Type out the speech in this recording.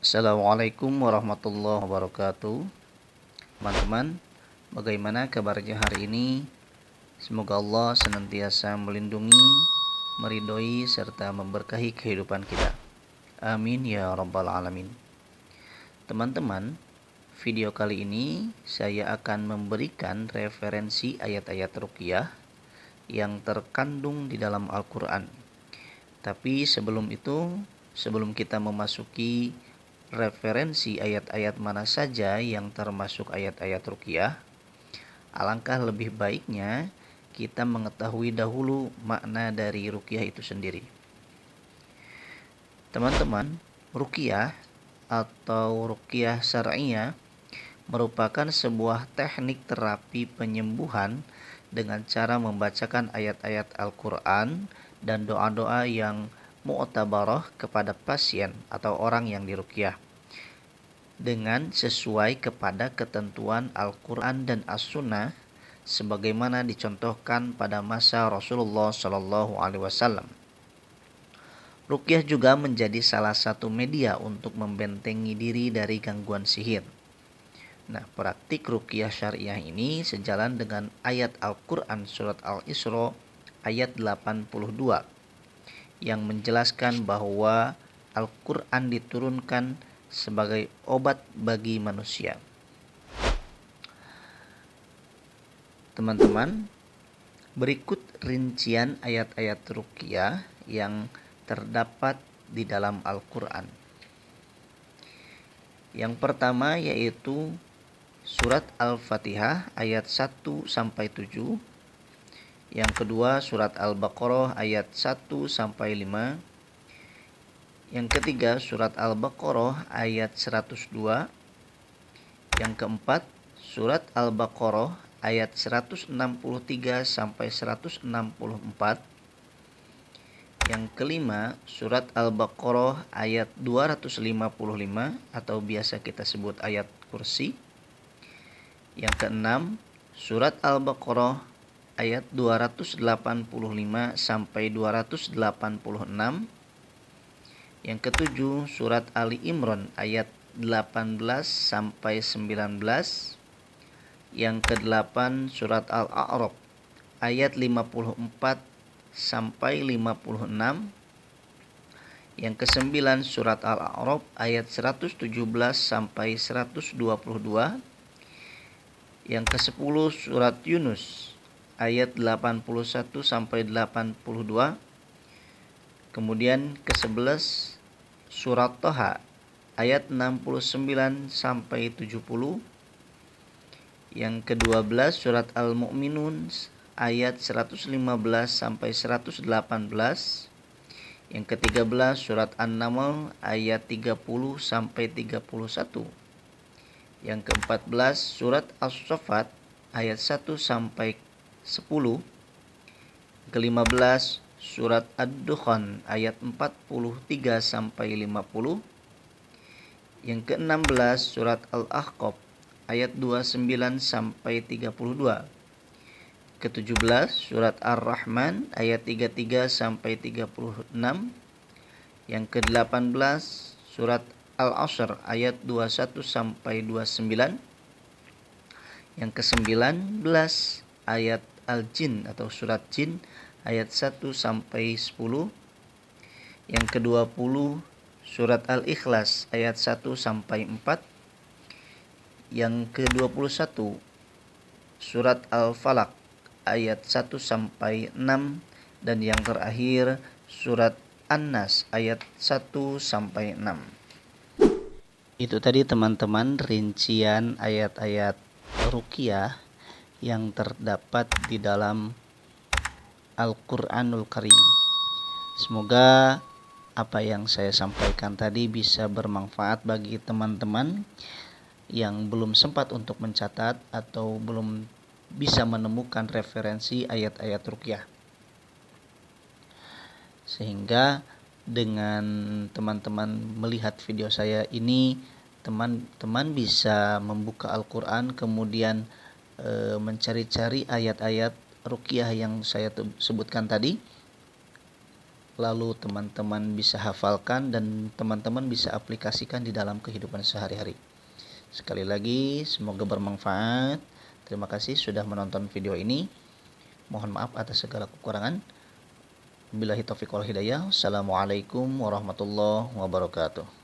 Assalamualaikum warahmatullahi wabarakatuh. Teman-teman, bagaimana kabarnya hari ini? Semoga Allah senantiasa melindungi, meridhoi, serta memberkahi kehidupan kita. Amin ya rabbal alamin. Teman-teman, video kali ini saya akan memberikan referensi ayat-ayat ruqyah yang terkandung di dalam Al-Quran. Tapi sebelum kita memasuki referensi ayat-ayat mana saja yang termasuk ayat-ayat ruqyah, alangkah lebih baiknya kita mengetahui dahulu makna dari ruqyah itu sendiri. Teman-teman, ruqyah atau ruqyah syar'iyah merupakan sebuah teknik terapi penyembuhan dengan cara membacakan ayat-ayat Al-Quran dan doa-doa yang mu'tabarah kepada pasien atau orang yang diruqyah dengan sesuai kepada ketentuan Al-Quran dan As-Sunnah sebagaimana dicontohkan pada masa Rasulullah SAW. Ruqyah juga menjadi salah satu media untuk membentengi diri dari gangguan sihir. Nah, praktik ruqyah syariah ini sejalan dengan ayat Al-Quran surat Al-Isra ayat 82 yang menjelaskan bahwa Al-Quran diturunkan sebagai obat bagi manusia. Teman-teman, berikut rincian ayat-ayat ruqyah yang terdapat di dalam Al-Quran. Yang pertama yaitu surat Al-Fatihah ayat 1-7. Yang kedua surat Al-Baqarah ayat 1-5. Yang ketiga surat Al-Baqarah ayat 102. Yang keempat surat Al-Baqarah ayat 163-164. Yang kelima surat Al-Baqarah ayat 255 atau biasa kita sebut ayat kursi. Yang keenam surat Al-Baqarah ayat 285-286. Yang ketujuh surat Ali Imran ayat 18-19. Yang kedelapan surat Al-A'raf ayat 54-56. Yang kesembilan surat Al-A'raf ayat 117-122. Yang kesepuluh surat Yunus ayat 81-82. Kemudian ke-11 surat Thaha ayat 69-70. Yang ke-12 surat Al-Mu'minun ayat 115-118. Yang ke-13 surat An-Naml ayat 30-31. Yang ke-14 surat As-Saffat ayat 1-10. Ke-15 surat Ad-Dukhan ayat 43-50. Yang ke-16 surat Al-Ahqaf ayat 29-32. Ke-17 surat Ar-Rahman ayat 33-36. Yang ke-18 surat Al-Asr ayat 21-29. Yang ke-19 ayat Al-Jin atau surat Jin ayat 1-10. Yang ke-20 surat Al-Ikhlas ayat 1-4. Yang ke-21 surat Al-Falaq ayat 1-6. Dan yang terakhir surat An-Nas ayat 1-6. Itu tadi teman-teman rincian ayat-ayat ruqyah yang terdapat di dalam Al-Quranul Karim. Semoga apa yang saya sampaikan tadi bisa bermanfaat bagi teman-teman yang belum sempat untuk mencatat atau belum bisa menemukan referensi ayat-ayat ruqyah. Sehingga dengan teman-teman melihat video saya ini, teman-teman bisa membuka Al-Quran kemudian mencari-cari ayat-ayat ruqyah yang saya sebutkan tadi lalu teman-teman bisa hafalkan dan teman-teman bisa aplikasikan di dalam kehidupan sehari-hari. Sekali lagi, semoga bermanfaat. Terima kasih sudah menonton video ini. Mohon maaf atas segala kekurangan. Billahi taufiq wal hidayah. Assalamualaikum warahmatullahi wabarakatuh.